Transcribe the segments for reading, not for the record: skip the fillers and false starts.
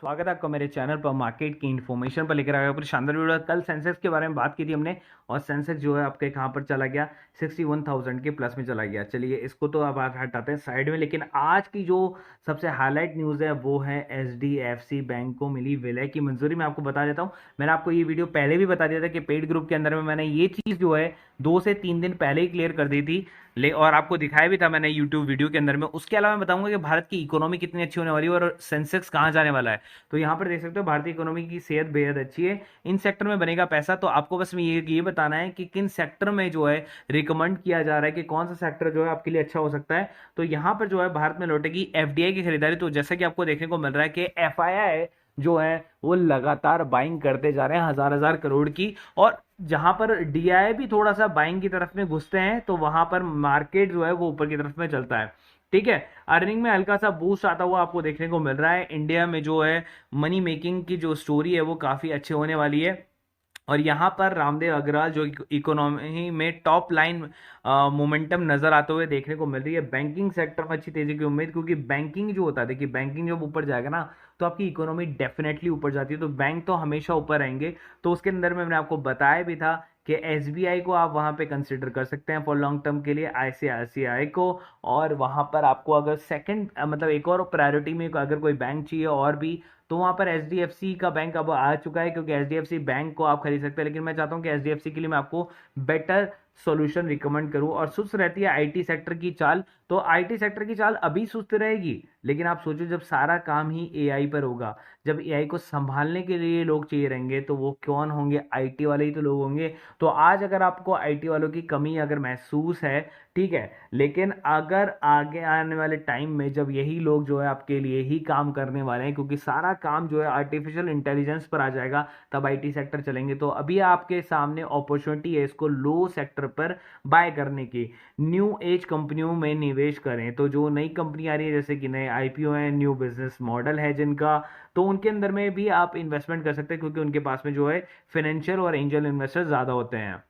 स्वागत है आपका मेरे चैनल पर मार्केट की इन्फॉर्मेशन पर लेकर आया पूरी शानदार वीडियो। कल सेंसेक्स के बारे में बात की थी हमने और सेंसेक्स जो है आपके कहाँ पर चला गया 61,000 के प्लस में चला गया। चलिए इसको तो अब आप हटाते हैं साइड में, लेकिन आज की जो सबसे हाईलाइट न्यूज़ है वो है एचडीएफसी बैंक को मिली विलय की मंजूरी। मैं आपको बता देता हूँ, मैंने आपको ये वीडियो पहले भी बता दिया था कि पेड ग्रुप के अंदर में मैंने ये चीज़ जो है 2 से 3 दिन पहले ही क्लियर कर दी थी और आपको दिखाया भी था मैंने यूट्यूब वीडियो के अंदर में। उसके अलावा मैं बताऊंगा कि भारत की इकोनॉमी कितनी अच्छी होने वाली है और सेंसेक्स कहाँ जाने वाला है। तो यहाँ पर देख सकते हो भारतीय इकोनॉमी की सेहत बेहद अच्छी है, इन सेक्टर में बनेगा पैसा। तो आपको बस में ये बताना है कि किन सेक्टर में जो है रिकमेंड किया जा रहा है कि कौन सा सेक्टर जो है आपके लिए अच्छा हो सकता है। तो यहाँ पर जो है भारत में लौटेगी एफडीआई की खरीदारी। तो जैसा कि आपको देखने को मिल रहा है कि एफआईआई जो है वो लगातार बाइंग करते जा रहे हैं हजार हजार करोड़ की, और जहां पर डीआई भी थोड़ा सा बाइंग की तरफ में घुसते हैं तो वहां पर मार्केट जो है वो ऊपर की तरफ में चलता है। ठीक है, अर्निंग में हल्का सा बूस्ट आता हुआ आपको देखने को मिल रहा है। इंडिया में जो है मनी मेकिंग की जो स्टोरी है वो काफी अच्छी होने वाली है, और यहाँ पर रामदेव अग्रवाल जो इकोनॉमी में टॉप लाइन मोमेंटम नजर आते हुए देखने को मिल रही है। बैंकिंग सेक्टर में अच्छी तेजी की उम्मीद, क्योंकि बैंकिंग जो होता है, देखिए बैंकिंग जब ऊपर जाएगा ना तो आपकी इकोनॉमी डेफिनेटली ऊपर जाती है। तो बैंक तो हमेशा ऊपर रहेंगे। तो उसके अंदर में मैंने आपको बताया भी था कि एसबीआई को आप वहां पे कंसिडर कर सकते हैं फॉर लॉन्ग टर्म के लिए, आईसीआईसीआई को। और वहां पर आपको अगर सेकंड मतलब एक और प्रायोरिटी में अगर कोई बैंक चाहिए और भी, तो वहां पर एचडीएफसी का बैंक अब आ चुका है, क्योंकि एचडीएफसी बैंक को आप खरीद सकते हैं। लेकिन मैं चाहता हूं कि एचडीएफसी के लिए मैं आपको बेटर सॉल्यूशन रिकमेंड करूं। और सुस्त रहती है आईटी सेक्टर की चाल, तो आईटी सेक्टर की चाल अभी सुस्त रहेगी, लेकिन आप सोचो जब सारा काम ही एआई पर होगा, जब एआई को संभालने के लिए लोग चाहिए रहेंगे, तो वो कौन होंगे? आईटी वाले ही तो लोग होंगे। तो आज अगर आपको आईटी वालों की कमी अगर महसूस है, ठीक है, लेकिन अगर आगे आने वाले टाइम में जब यही लोग जो है आपके लिए ही काम करने वाले हैं, क्योंकि सारा काम जो है आर्टिफिशियल इंटेलिजेंस पर आ जाएगा, तब आईटी सेक्टर चलेंगे। तो अभी आपके सामने अपॉर्चुनिटी है इसको लो सेक्टर पर बाय करने की। न्यू एज कंपनियों में निवेश करें, तो जो नई कंपनी आ रही है जैसे कि नए आईपीओ है, न्यू बिजनेस मॉडल है जिनका, तो उनके अंदर में भी आप इन्वेस्टमेंट कर सकते हैं, क्योंकि उनके पास में जो है फाइनेंशियल और एंजल इन्वेस्टर ज्यादा होते हैं।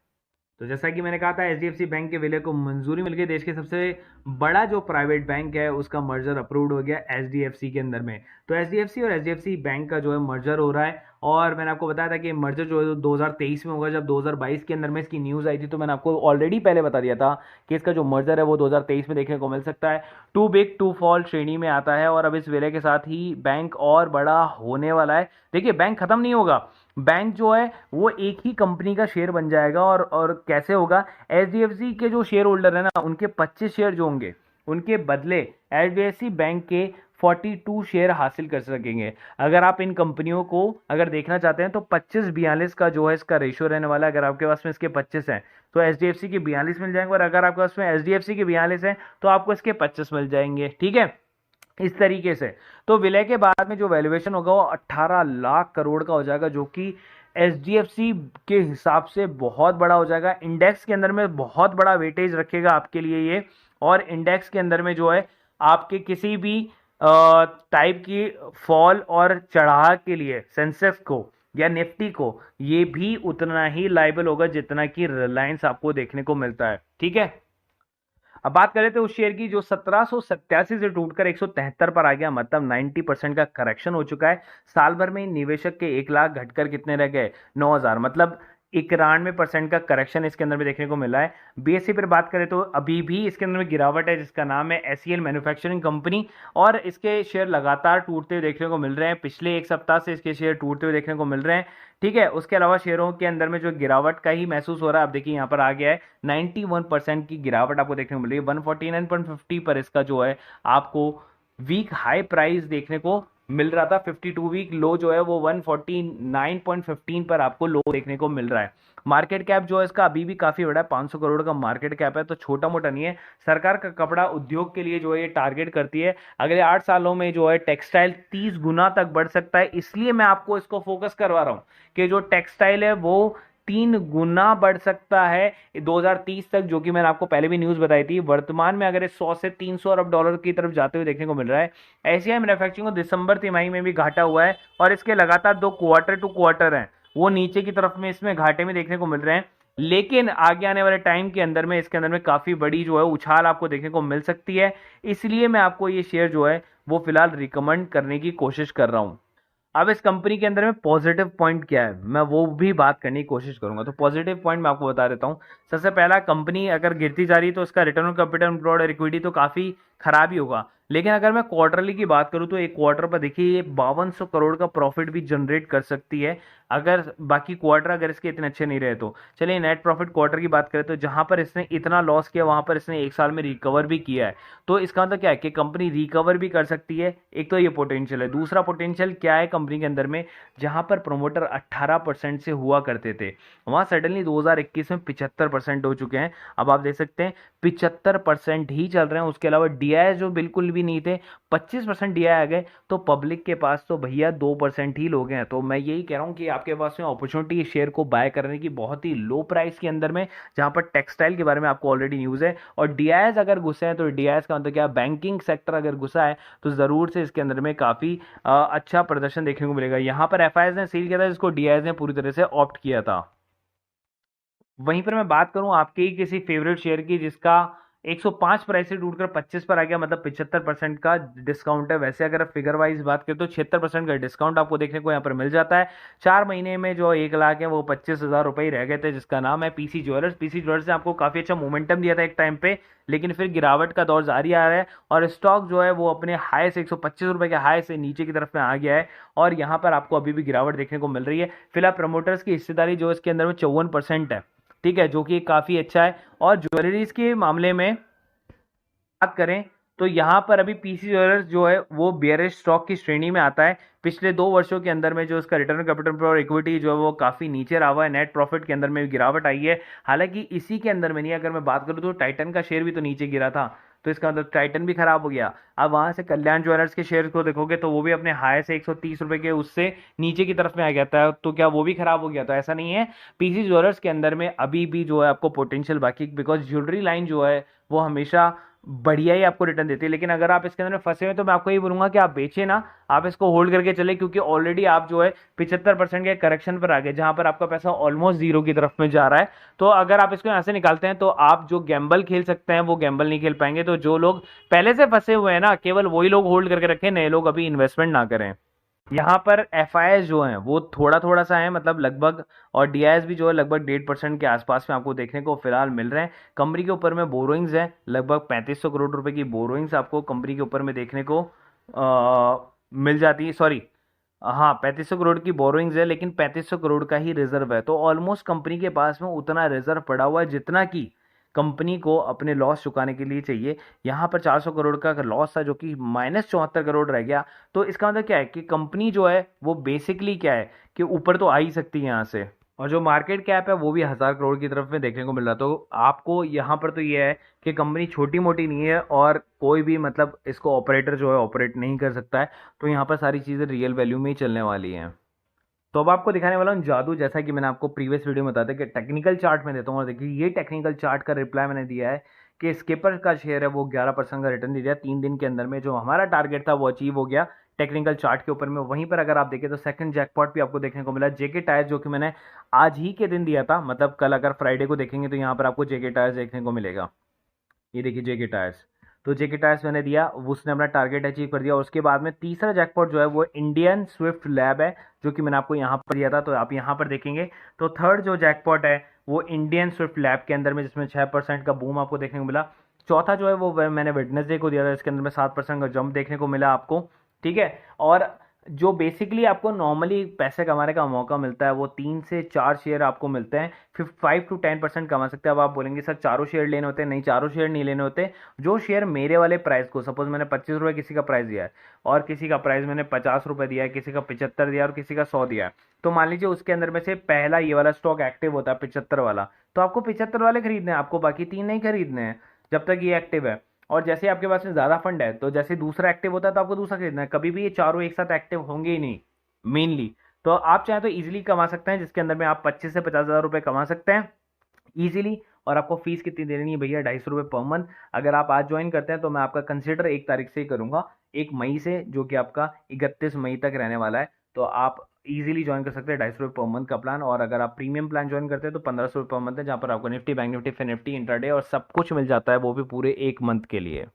तो जैसा कि मैंने कहा था एचडीएफसी बैंक के विलय को मंजूरी मिल गई। देश के सबसे बड़ा जो प्राइवेट बैंक है उसका मर्जर अप्रूव्ड हो गया एचडीएफसी के अंदर में। तो एचडीएफसी और एचडीएफसी बैंक का जो है मर्जर हो रहा है, और मैंने आपको बताया था कि मर्जर जो है 2023 में होगा। जब 2022 के अंदर में इसकी न्यूज़ आई थी तो मैंने आपको ऑलरेडी पहले बता दिया था कि इसका जो मर्जर है वो 2023 में देखने को मिल सकता है। टू बिग टू फॉल श्रेणी में आता है, और अब इस विलय के साथ ही बैंक और बड़ा होने वाला है। देखिए बैंक खत्म नहीं होगा, बैंक जो है वो एक ही कंपनी का शेयर बन जाएगा। और कैसे होगा? एचडीएफसी के जो शेयर होल्डर है ना, उनके 25 शेयर जो होंगे उनके बदले एचडीएफसी बैंक के 42 शेयर हासिल कर सकेंगे। अगर आप इन कंपनियों को अगर देखना चाहते हैं तो 25-42 का जो है इसका रेशियो रहने वाला है। अगर आपके पास में इसके 25 हैं तो एचडीएफसी के 42 मिल जाएंगे, और अगर आपके पास में एचडीएफसी के 42 हैं तो आपको इसके 25 मिल जाएंगे। ठीक है, इस तरीके से। तो विलय के बाद में जो वैल्यूएशन होगा वो 18 लाख करोड़ का हो जाएगा, जो कि एचडीएफसी के हिसाब से बहुत बड़ा हो जाएगा। इंडेक्स के अंदर में बहुत बड़ा वेटेज रखेगा आपके लिए ये, और इंडेक्स के अंदर में जो है आपके किसी भी टाइप की फॉल और चढ़ाव के लिए सेंसेक्स को या निफ्टी को ये भी उतना ही लायबल होगा जितना कि रिलायंस आपको देखने को मिलता है। ठीक है, अब बात करें तो उस शेयर की जो 1787 से टूटकर 173 पर आ गया, मतलब 90% का करेक्शन हो चुका है। साल भर में निवेशक के 1 लाख घटकर कितने रह गए? 9,000, मतलब 91% का करेक्शन इसके अंदर में देखने को मिला है। बीएसई पर बात करें तो अभी भी इसके अंदर में गिरावट है, जिसका नाम है एसईएल मैन्युफैक्चरिंग कंपनी, और इसके शेयर लगातार टूटते हुए देखने को मिल रहे हैं। पिछले एक सप्ताह से इसके शेयर टूटते हुए देखने को मिल रहे हैं। ठीक है, उसके अलावा शेयरों के अंदर में जो गिरावट का ही महसूस हो रहा है, आप देखिए यहाँ पर आ गया है 91% की गिरावट आपको देखने को मिल रही है। 149.50 पर इसका जो है आपको वीक हाई प्राइस देखने को मिल रहा था। 52 वीक लो जो है वो 149.15 पर आपको लो देखने को मिल रहा है। मार्केट कैप जो है इसका अभी भी काफी बड़ा है, 500 करोड़ का मार्केट कैप है, तो छोटा मोटा नहीं है। सरकार का कपड़ा उद्योग के लिए जो है ये टारगेट करती है अगले 8 सालों में जो है टेक्सटाइल 30 गुना तक बढ़ सकता है। इसलिए मैं आपको इसको फोकस करवा रहा हूं कि जो टेक्सटाइल है वो 3 गुना बढ़ सकता है 2030 तक, जो कि मैंने आपको पहले भी न्यूज बताई थी। वर्तमान में अगर 100 से 300 अरब डॉलर की तरफ जाते हुए देखने को मिल रहा है। एशियाई मैन्युफैक्चरिंग को दिसंबर तिमाही में भी घाटा हुआ है, और इसके लगातार 2 क्वार्टर टू क्वार्टर हैं वो नीचे की तरफ में इसमें घाटे में देखने को मिल रहे हैं। लेकिन आगे आने वाले टाइम के अंदर में इसके अंदर में काफी बड़ी जो है उछाल आपको देखने को मिल सकती है। इसलिए मैं आपको ये शेयर जो है वो फिलहाल रिकमेंड करने की कोशिश कर रहा हूं। अब इस कंपनी के अंदर में पॉजिटिव पॉइंट क्या है, मैं वो भी बात करने की कोशिश करूंगा। तो पॉजिटिव पॉइंट मैं आपको बता देता हूँ। सबसे पहला, कंपनी अगर गिरती जा रही है तो उसका रिटर्न ऑन कैपिटल एम्प्लॉयड और इक्विटी तो काफी खराब ही होगा। लेकिन अगर मैं क्वार्टरली की बात करूं तो एक क्वार्टर पर देखिए ये 5200 करोड़ का प्रॉफिट भी जनरेट कर सकती है, अगर बाकी क्वार्टर अगर इसके इतने अच्छे नहीं रहे तो। चलिए नेट प्रॉफिट क्वार्टर की बात करें तो जहां पर इसने इतना लॉस किया वहां पर इसने एक साल में रिकवर भी किया है। तो इसका मतलब क्या है कि कंपनी रिकवर भी कर सकती है। एक तो ये पोटेंशियल है। दूसरा पोटेंशियल क्या है कंपनी के अंदर में, जहां पर प्रोमोटर 18% से हुआ करते थे वहां सडनली 2021 में 75% हो चुके हैं। अब आप देख सकते हैं 75% ही चल रहे हैं। उसके अलावा डीआई जो बिल्कुल भी नहीं थे 25% डीआई आ गए। तो पब्लिक के पास तो भैया 2% ही लोग हैं। तो मैं यही कह रहा हूं कि आपके पास में अपॉर्चुनिटी शेयर को बाय करने की बहुत ही लो प्राइस के अंदर में, जहां पर टेक्सटाइल के बारे में आपको ऑलरेडी न्यूज है। और डीआईएस अगर घुसे हैं तो डीआईएस का मतलब क्या, बैंकिंग सेक्टर अगर घुसा है तो जरूर से इसके अंदर में काफी अच्छा प्रदर्शन देखने को मिलेगा। यहां पर एफआईएस ने सील किया था जिसको डीआईएस ने पूरी तरह से ऑप्ट किया था। वहीं पर मैं बात करूं आपके ही किसी फेवरेट शेयर की जिसका 105 प्राइस से टूटकर 25 पर आ गया, मतलब 75% का डिस्काउंट है। वैसे अगर फिगर वाइज बात करें तो 76% का डिस्काउंट आपको देखने को यहाँ पर मिल जाता है। 4 महीने में जो 1 लाख है वो 25,000 रुपये ही रह गए थे, जिसका नाम है पीसी ज्वेलर्स। पीसी ज्वेलर्स ने आपको काफी अच्छा मोमेंटम दिया था एक टाइम पे, लेकिन फिर गिरावट का दौर जारी आ रहा है और स्टॉक जो है वो अपने हाई से 125 रुपए के हाई से नीचे की तरफ में आ गया है। और यहाँ पर आपको अभी भी गिरावट देखने को मिल रही है। फिलहाल प्रमोटर्स की हिस्सेदारी जो इसके अंदर में 54% है, ठीक है, जो कि काफी अच्छा है। और ज्वेलरीज के मामले में बात करें तो यहां पर अभी पीसी ज्वेलर्स जो है वो बियरिश स्टॉक की श्रेणी में आता है। पिछले 2 वर्षों के अंदर में जो इसका रिटर्न कैपिटल और इक्विटी जो है वो काफी नीचे रहा हुआ है। नेट प्रॉफिट के अंदर में भी गिरावट आई है। हालांकि इसी के अंदर में नहीं, अगर मैं बात करूं तो टाइटन का शेयर भी तो नीचे गिरा था, तो इसका मतलब टाइटन भी खराब हो गया। अब वहां से कल्याण ज्वेलर्स के शेयर को देखोगे तो वो भी अपने हाई से 130 रुपए के उससे नीचे की तरफ में आ गया था, तो क्या वो भी खराब हो गया? तो ऐसा नहीं है। पीसी ज्वेलर्स के अंदर में अभी भी जो है आपको पोटेंशियल बाकी, बिकॉज ज्वेलरी लाइन जो है वो हमेशा बढ़िया ही आपको रिटर्न देती है। लेकिन अगर आप इसके अंदर फंसे हुए तो मैं आपको ये बोलूंगा कि आप बेचे ना, आप इसको होल्ड करके चले, क्योंकि ऑलरेडी आप जो है 75% के करेक्शन पर आ गए, जहां पर आपका पैसा ऑलमोस्ट जीरो की तरफ में जा रहा है। तो अगर आप इसको यहां से निकालते हैं तो आप जो गैम्बल खेल सकते हैं वो गैम्बल नहीं खेल पाएंगे। तो जो लोग पहले से फंसे हुए हैं ना, केवल वही लोग होल्ड करके रखें, नए लोग अभी इन्वेस्टमेंट ना करें। यहाँ पर एफ जो है वो थोड़ा थोड़ा सा है, मतलब लगभग, और डीआईएस भी जो है लगभग 1.5% के आसपास में आपको देखने को फिलहाल मिल रहे हैं। कंपनी के ऊपर में बोरोइंग्स है, लगभग 3500 करोड़ रुपए की बोरोइंग्स आपको कंपनी के ऊपर में देखने को मिल जाती है। सॉरी, हाँ 3500 करोड़ की बोरोइंग्स है, लेकिन 3500 करोड़ का ही रिजर्व है। तो ऑलमोस्ट कंपनी के पास में उतना रिजर्व पड़ा हुआ है जितना कि कंपनी को अपने लॉस चुकाने के लिए चाहिए। यहाँ पर 400 करोड़ का लॉस था जो कि -74 करोड़ रह गया। तो इसका मतलब क्या है कि कंपनी जो है वो बेसिकली क्या है कि ऊपर तो आ ही सकती है यहाँ से। और जो मार्केट कैप है वो भी 1000 करोड़ की तरफ में देखने को मिल रहा। तो आपको यहाँ पर तो ये है कि कंपनी छोटी मोटी नहीं है और कोई भी मतलब इसको ऑपरेटर जो है ऑपरेट नहीं कर सकता है। तो यहाँ पर सारी चीज़ें रियल वैल्यू में ही चलने वाली हैं। तो अब आपको दिखाने वाला हूँ जादू, जैसा कि मैंने आपको प्रीवियस वीडियो में बताया था कि टेक्निकल चार्ट में देता हूँ। और देखिए ये टेक्निकल चार्ट का रिप्लाई मैंने दिया है कि स्किपर का शेयर है वो 11% का रिटर्न दे दिया 3 दिन के अंदर में। जो हमारा टारगेट था वो अचीव हो गया टेक्निकल चार्ट के ऊपर में। वहीं पर अगर आप देखें तो सेकंड जैकपॉट भी आपको देखने को मिला जेके टायर, जो कि मैंने आज ही के दिन दिया था, मतलब कल अगर फ्राइडे को देखेंगे तो यहाँ पर आपको जेके टायर देखने को मिलेगा। ये देखिए जेके टायर्स, तो जेके टायर्स मैंने दिया, उसने अपना टारगेट अचीव कर दिया। और उसके बाद में तीसरा जैकपॉट जो है वो इंडियन स्विफ्ट लैब है, जो कि मैंने आपको यहाँ पर दिया था। तो आप यहाँ पर देखेंगे तो थर्ड जो जैकपॉट है वो इंडियन स्विफ्ट लैब के अंदर में, जिसमें 6% का बूम आपको देखने को मिला। चौथा जो है वो मैंने वेडनेसडे को दिया था, इसके अंदर में 7% का जंप देखने को मिला आपको, ठीक है। और जो बेसिकली आपको नॉर्मली पैसे कमाने का मौका मिलता है वो 3 से 4 शेयर आपको मिलते हैं, 5 to 10% कमा सकते हैं। अब आप बोलेंगे सर चारों शेयर लेने होते हैं? नहीं, चारों शेयर नहीं लेने होते। जो शेयर मेरे वाले प्राइस को, सपोज मैंने 25 रुपये किसी का प्राइस दिया है और किसी का प्राइस मैंने 50 रुपये दिया है, किसी का 75 दिया और किसी का 100 दिया है, तो मान लीजिए उसके अंदर में से पहला ये वाला स्टॉक एक्टिव होता है 75 वाला, तो आपको 75 वाले खरीदने हैं, आपको बाकी 3 नहीं खरीदने हैं जब तक ये एक्टिव है। और जैसे आपके पास में ज्यादा फंड है तो जैसे दूसरा एक्टिव होता है तो आपको दूसरा खरीदना है। कभी भी ये चारों एक साथ एक्टिव होंगे ही नहीं मेनली। तो आप चाहे तो इजीली कमा सकते हैं, जिसके अंदर में आप 25 से 50 हज़ार रुपए कमा सकते हैं इजीली। और आपको फीस कितनी देनी है भैया? 250 रुपये पर मंथ। अगर आप आज ज्वाइन करते हैं तो मैं आपका कंसिडर 1 तारीख से ही करूंगा, 1 मई से, जो कि आपका 31 मई तक रहने वाला है। तो आप इजीली ज्वाइन कर सकते हैं 250 रुपये पर मंथ का प्लान। और अगर आप प्रीमियम प्लान ज्वाइन करते हैं तो 1500 रुपये पर मंथ है, जहाँ पर आपको Nifty, bank Nifty, fin Nifty, intraday और सब कुछ मिल जाता है, वो भी पूरे 1 मंथ के लिए।